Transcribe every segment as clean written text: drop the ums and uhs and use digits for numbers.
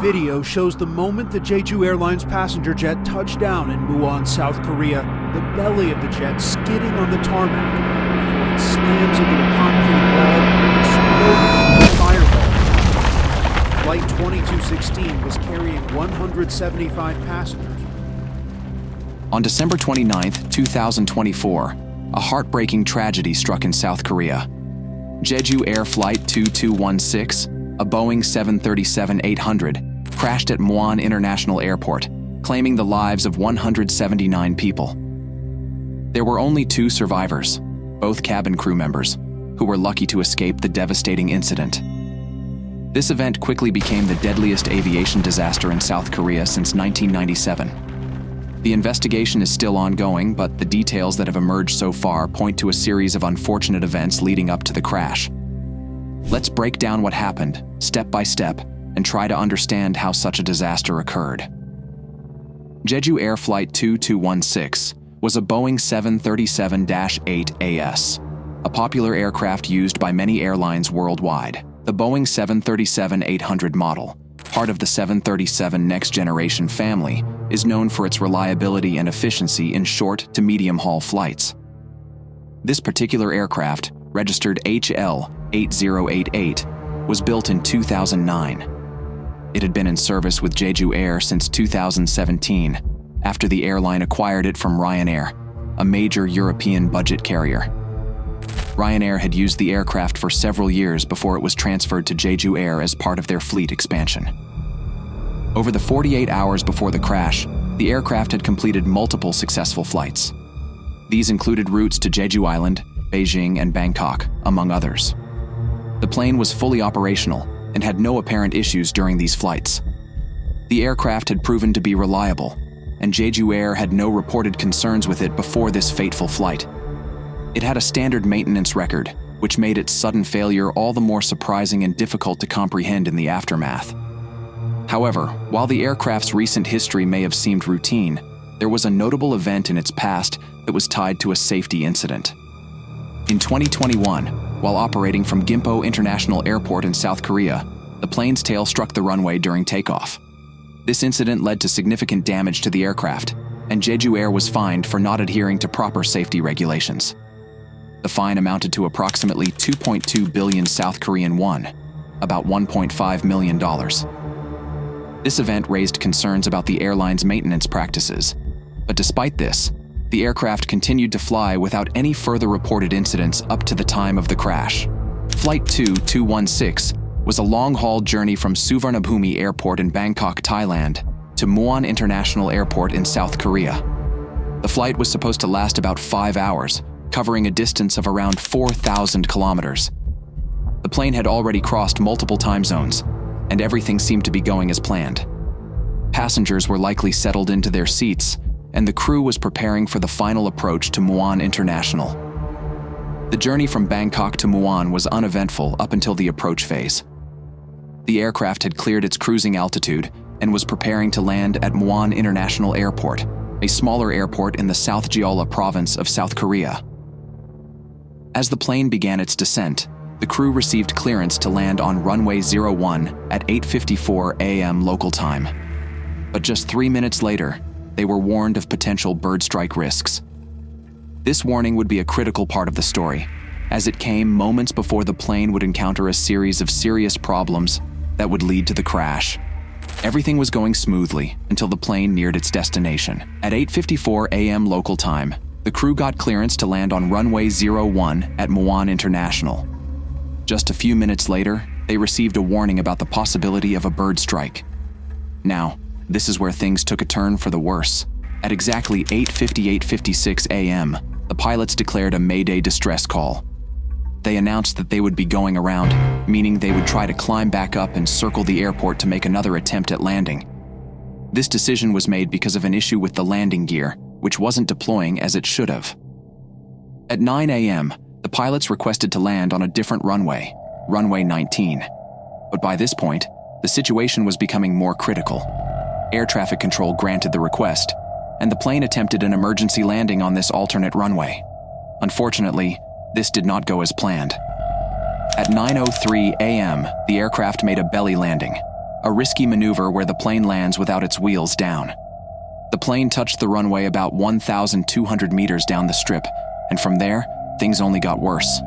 Video shows the moment the Jeju Airlines passenger jet touched down in Muan, South Korea, the belly of the jet skidding on the tarmac. It slams into a concrete wall, exploding like a fireball. Flight 2216 was carrying 175 passengers. On December 29, 2024, a heartbreaking tragedy struck in South Korea. Jeju Air Flight 2216, a Boeing 737-800, crashed at Muan International Airport, claiming the lives of 179 people. There were only 2 survivors, both cabin crew members, who were lucky to escape the devastating incident. This event quickly became the deadliest aviation disaster in South Korea since 1997. The investigation is still ongoing, but the details that have emerged so far point to a series of unfortunate events leading up to the crash. Let's break down what happened, step by step, and try to understand how such a disaster occurred. Jeju Air Flight 2216 was a Boeing 737-8AS, a popular aircraft used by many airlines worldwide. The Boeing 737-800 model, part of the 737 Next Generation family, is known for its reliability and efficiency in short to medium-haul flights. This particular aircraft, registered HL8088, was built in 2009. It had been in service with Jeju Air since 2017, after the airline acquired it from Ryanair, a major European budget carrier. Ryanair had used the aircraft for several years before it was transferred to Jeju Air as part of their fleet expansion. Over the 48 hours before the crash, the aircraft had completed multiple successful flights. These included routes to Jeju Island, Beijing, and Bangkok, among others. The plane was fully operational and had no apparent issues during these flights. The aircraft had proven to be reliable, and Jeju Air had no reported concerns with it before this fateful flight. It had a standard maintenance record, which made its sudden failure all the more surprising and difficult to comprehend in the aftermath. However, while the aircraft's recent history may have seemed routine, there was a notable event in its past that was tied to a safety incident. In 2021, while operating from Gimpo International Airport in South Korea, the plane's tail struck the runway during takeoff. This incident led to significant damage to the aircraft, and Jeju Air was fined for not adhering to proper safety regulations. The fine amounted to approximately 2.2 billion South Korean won, about $1.5 million. This event raised concerns about the airline's maintenance practices, but despite this, the aircraft continued to fly without any further reported incidents up to the time of the crash. Flight 2216 was a long-haul journey from Suvarnabhumi Airport in Bangkok, Thailand, to Muan International Airport in South Korea. The flight was supposed to last about 5 hours, covering a distance of around 4,000 kilometers. The plane had already crossed multiple time zones, and everything seemed to be going as planned. Passengers were likely settled into their seats, and the crew was preparing for the final approach to Muan International. The journey from Bangkok to Muan was uneventful up until the approach phase. The aircraft had cleared its cruising altitude and was preparing to land at Muan International Airport, a smaller airport in the South Jeolla province of South Korea. As the plane began its descent, the crew received clearance to land on runway 01 at 8:54 a.m. local time. But just 3 minutes later, they were warned of potential bird strike risks. This warning would be a critical part of the story, as it came moments before the plane would encounter a series of serious problems that would lead to the crash. Everything was going smoothly until the plane neared its destination. At 8:54 a.m. local time, the crew got clearance to land on runway 01 at Muan International. Just a few minutes later, they received a warning about the possibility of a bird strike. Now, this is where things took a turn for the worse. At exactly 8:56 a.m., the pilots declared a Mayday distress call. They announced that they would be going around, meaning they would try to climb back up and circle the airport to make another attempt at landing. This decision was made because of an issue with the landing gear, which wasn't deploying as it should have. At 9 a.m., the pilots requested to land on a different runway, runway 19. But by this point, the situation was becoming more critical. Air traffic control granted the request, and the plane attempted an emergency landing on this alternate runway. Unfortunately, this did not go as planned. At 9:03 a.m., the aircraft made a belly landing. a risky maneuver where the plane lands without its wheels down. The plane touched the runway about 1,200 meters down the strip, and from there, things only got worse.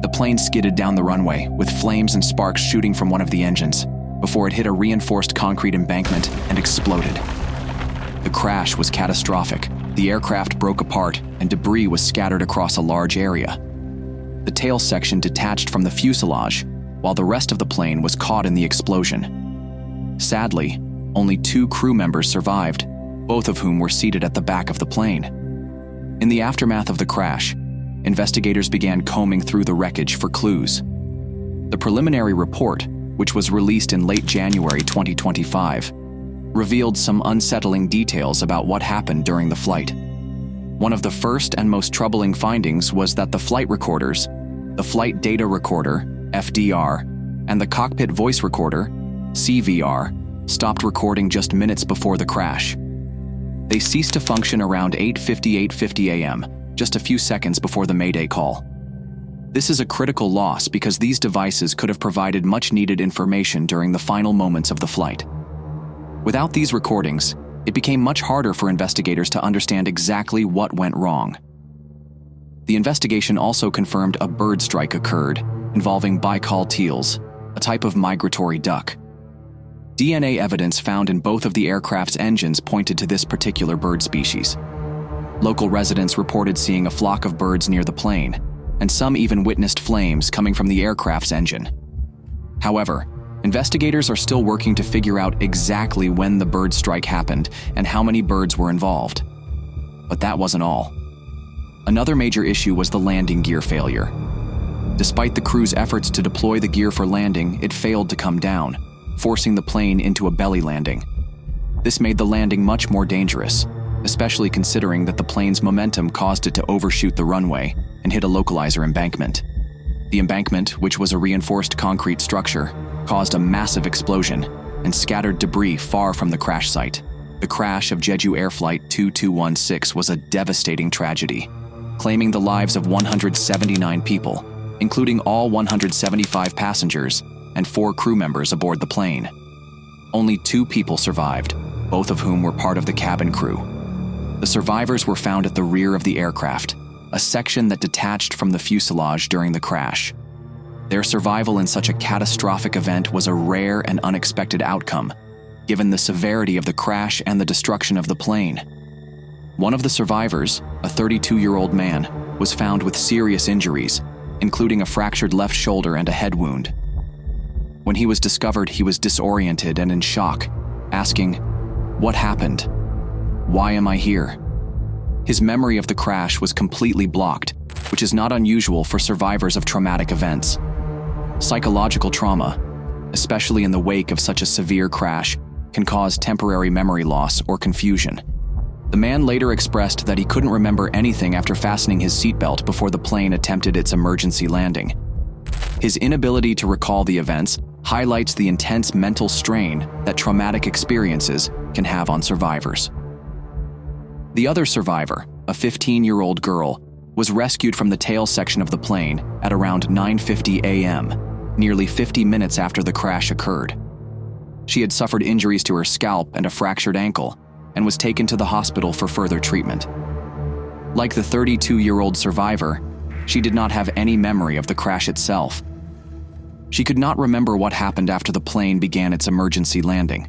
The plane skidded down the runway, with flames and sparks shooting from one of the engines, before it hit a reinforced concrete embankment and exploded. The crash was catastrophic. The aircraft broke apart, and debris was scattered across a large area. The tail section detached from the fuselage, while the rest of the plane was caught in the explosion. Sadly, only 2 crew members survived, both of whom were seated at the back of the plane. In the aftermath of the crash, investigators began combing through the wreckage for clues. The preliminary report, which was released in late January 2025, revealed some unsettling details about what happened during the flight. One of the first and most troubling findings was that the flight recorders, the Flight Data Recorder, FDR, and the Cockpit Voice Recorder, CVR, stopped recording just minutes before the crash. They ceased to function around 8:50 a.m., just a few seconds before the Mayday call. This is a critical loss because these devices could have provided much-needed information during the final moments of the flight. Without these recordings, it became much harder for investigators to understand exactly what went wrong. The investigation also confirmed a bird strike occurred involving Baikal teals, a type of migratory duck. DNA evidence found in both of the aircraft's engines pointed to this particular bird species. Local residents reported seeing a flock of birds near the plane, and some even witnessed flames coming from the aircraft's engine. However, investigators are still working to figure out exactly when the bird strike happened and how many birds were involved. But that wasn't all. Another major issue was the landing gear failure. Despite the crew's efforts to deploy the gear for landing, it failed to come down, forcing the plane into a belly landing. This made the landing much more dangerous, especially considering that the plane's momentum caused it to overshoot the runway and hit a localizer embankment. The embankment, which was a reinforced concrete structure, caused a massive explosion and scattered debris far from the crash site. The crash of Jeju Air Flight 2216 was a devastating tragedy, claiming the lives of 179 people, including all 175 passengers and 4 crew members aboard the plane. Only 2 people survived, both of whom were part of the cabin crew. The survivors were found at the rear of the aircraft, a section that detached from the fuselage during the crash. Their survival in such a catastrophic event was a rare and unexpected outcome, given the severity of the crash and the destruction of the plane. One of the survivors, a 32-year-old man, was found with serious injuries, including a fractured left shoulder and a head wound. When he was discovered, he was disoriented and in shock, asking, "What happened? Why am I here?" His memory of the crash was completely blocked, which is not unusual for survivors of traumatic events. Psychological trauma, especially in the wake of such a severe crash, can cause temporary memory loss or confusion. The man later expressed that he couldn't remember anything after fastening his seatbelt before the plane attempted its emergency landing. His inability to recall the events highlights the intense mental strain that traumatic experiences can have on survivors. The other survivor, a 15-year-old girl, was rescued from the tail section of the plane at around 9:50 a.m., nearly 50 minutes after the crash occurred. She had suffered injuries to her scalp and a fractured ankle, and was taken to the hospital for further treatment. Like the 32-year-old survivor, she did not have any memory of the crash itself. She could not remember what happened after the plane began its emergency landing.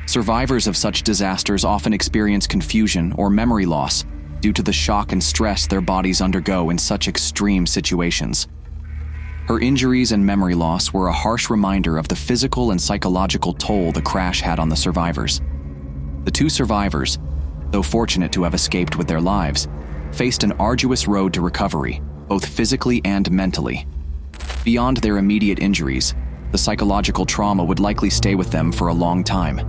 Survivors of such disasters often experience confusion or memory loss due to the shock and stress their bodies undergo in such extreme situations. Her injuries and memory loss were a harsh reminder of the physical and psychological toll the crash had on the survivors. The 2 survivors, though fortunate to have escaped with their lives, faced an arduous road to recovery, both physically and mentally. Beyond their immediate injuries, the psychological trauma would likely stay with them for a long time.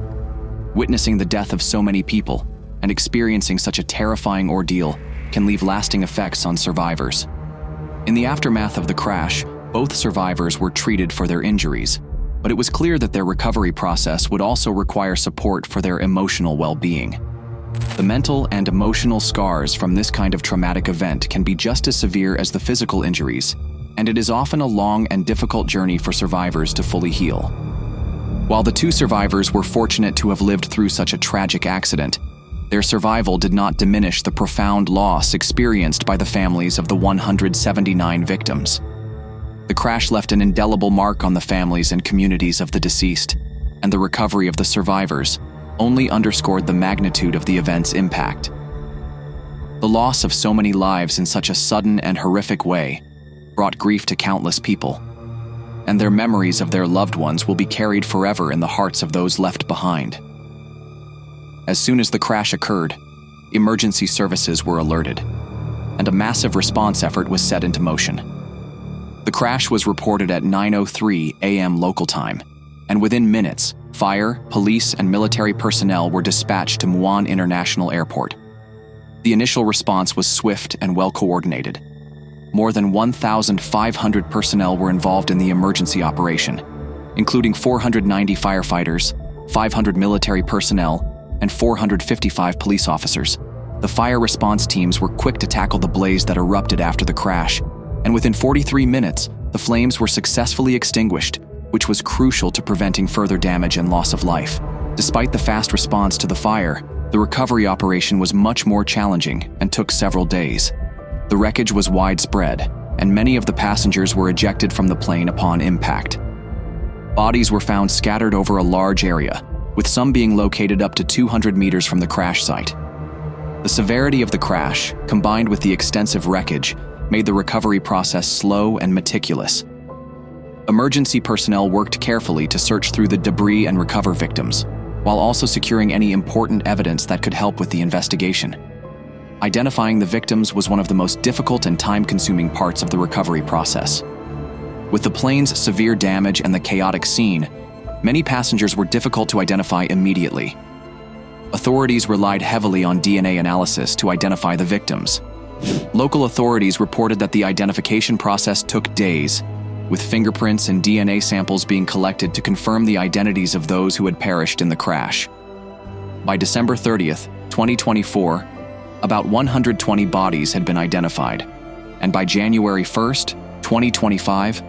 Witnessing the death of so many people and experiencing such a terrifying ordeal can leave lasting effects on survivors. In the aftermath of the crash, both survivors were treated for their injuries, but it was clear that their recovery process would also require support for their emotional well-being. The mental and emotional scars from this kind of traumatic event can be just as severe as the physical injuries, and it is often a long and difficult journey for survivors to fully heal. While the two survivors were fortunate to have lived through such a tragic accident, their survival did not diminish the profound loss experienced by the families of the 179 victims. The crash left an indelible mark on the families and communities of the deceased, and the recovery of the survivors only underscored the magnitude of the event's impact. The loss of so many lives in such a sudden and horrific way brought grief to countless people, and their memories of their loved ones will be carried forever in the hearts of those left behind. As soon as the crash occurred, emergency services were alerted, and a massive response effort was set into motion. The crash was reported at 9:03 a.m. local time, and within minutes, fire, police, and military personnel were dispatched to Muan International Airport. The initial response was swift and well-coordinated. More than 1,500 personnel were involved in the emergency operation, including 490 firefighters, 500 military personnel, and 455 police officers. The fire response teams were quick to tackle the blaze that erupted after the crash, and within 43 minutes, the flames were successfully extinguished, which was crucial to preventing further damage and loss of life. Despite the fast response to the fire, the recovery operation was much more challenging and took several days. The wreckage was widespread, and many of the passengers were ejected from the plane upon impact. Bodies were found scattered over a large area, with some being located up to 200 meters from the crash site. The severity of the crash, combined with the extensive wreckage, made the recovery process slow and meticulous. Emergency personnel worked carefully to search through the debris and recover victims, while also securing any important evidence that could help with the investigation. Identifying the victims was one of the most difficult and time-consuming parts of the recovery process. With the plane's severe damage and the chaotic scene, many passengers were difficult to identify immediately. Authorities relied heavily on DNA analysis to identify the victims. Local authorities reported that the identification process took days, with fingerprints and DNA samples being collected to confirm the identities of those who had perished in the crash. By December 30th, 2024, about 120 bodies had been identified, and by January 1st, 2025,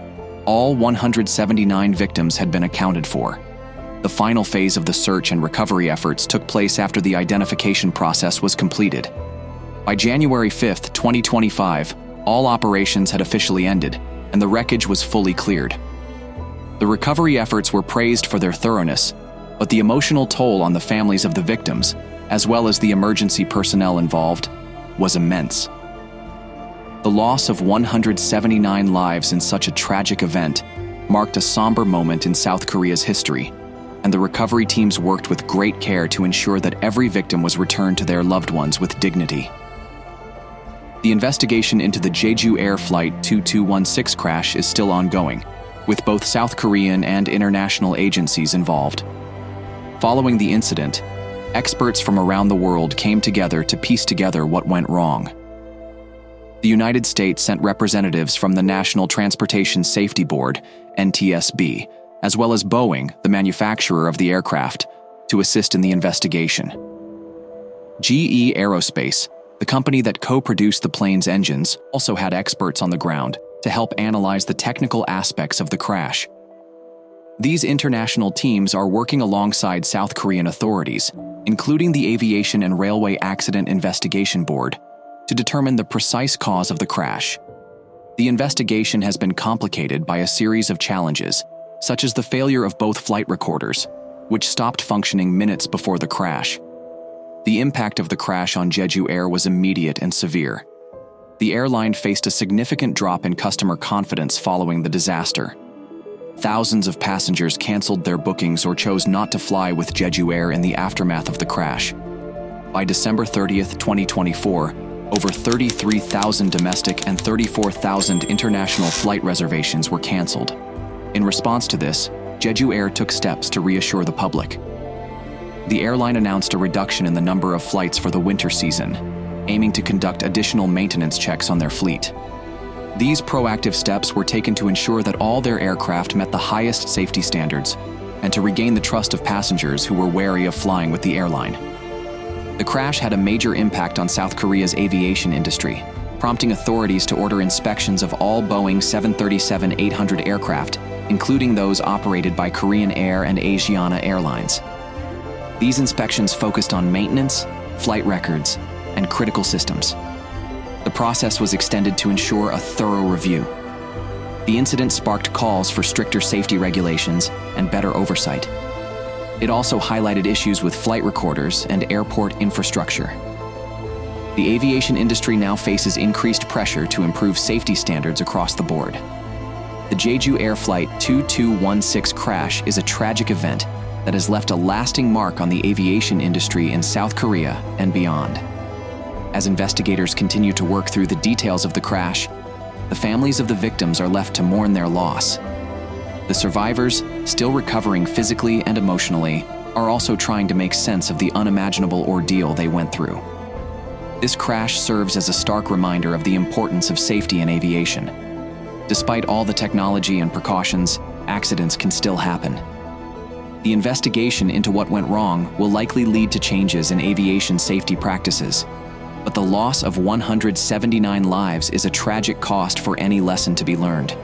all 179 victims had been accounted for. The final phase of the search and recovery efforts took place after the identification process was completed. By January 5th, 2025, all operations had officially ended, and the wreckage was fully cleared. The recovery efforts were praised for their thoroughness, but the emotional toll on the families of the victims, as well as the emergency personnel involved, was immense. The loss of 179 lives in such a tragic event marked a somber moment in South Korea's history, and the recovery teams worked with great care to ensure that every victim was returned to their loved ones with dignity. The investigation into the Jeju Air Flight 2216 crash is still ongoing, with both South Korean and international agencies involved. Following the incident, experts from around the world came together to piece together what went wrong. The United States sent representatives from the National Transportation Safety Board, NTSB, as well as Boeing, the manufacturer of the aircraft, to assist in the investigation. GE Aerospace, the company that co-produced the plane's engines, also had experts on the ground to help analyze the technical aspects of the crash. These international teams are working alongside South Korean authorities, including the Aviation and Railway Accident Investigation Board, to determine the precise cause of the crash. The investigation has been complicated by a series of challenges, such as the failure of both flight recorders, which stopped functioning minutes before the crash. The impact of the crash on Jeju Air was immediate and severe. The airline faced a significant drop in customer confidence following the disaster. Thousands of passengers canceled their bookings or chose not to fly with Jeju Air in the aftermath of the crash. By December 30th, 2024, over 33,000 domestic and 34,000 international flight reservations were canceled. In response to this, Jeju Air took steps to reassure the public. The airline announced a reduction in the number of flights for the winter season, aiming to conduct additional maintenance checks on their fleet. These proactive steps were taken to ensure that all their aircraft met the highest safety standards and to regain the trust of passengers who were wary of flying with the airline. The crash had a major impact on South Korea's aviation industry, prompting authorities to order inspections of all Boeing 737-800 aircraft including those operated by Korean Air and Asiana Airlines. These inspections focused on maintenance, flight records, and critical systems. The process was extended to ensure a thorough review. The incident sparked calls for stricter safety regulations and better oversight. It also highlighted issues with flight recorders and airport infrastructure. The aviation industry now faces increased pressure to improve safety standards across the board. The Jeju Air Flight 2216 crash is a tragic event that has left a lasting mark on the aviation industry in South Korea and beyond. As investigators continue to work through the details of the crash, the families of the victims are left to mourn their loss. The survivors, still recovering physically and emotionally, are also trying to make sense of the unimaginable ordeal they went through. This crash serves as a stark reminder of the importance of safety in aviation. Despite all the technology and precautions, accidents can still happen. The investigation into what went wrong will likely lead to changes in aviation safety practices, but the loss of 179 lives is a tragic cost for any lesson to be learned.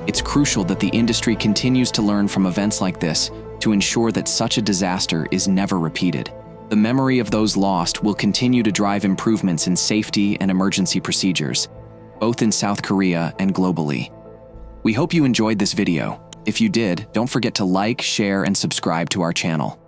It's crucial that the industry continues to learn from events like this to ensure that such a disaster is never repeated. The memory of those lost will continue to drive improvements in safety and emergency procedures, both in South Korea and globally. We hope you enjoyed this video. If you did, don't forget to like, share, and subscribe to our channel.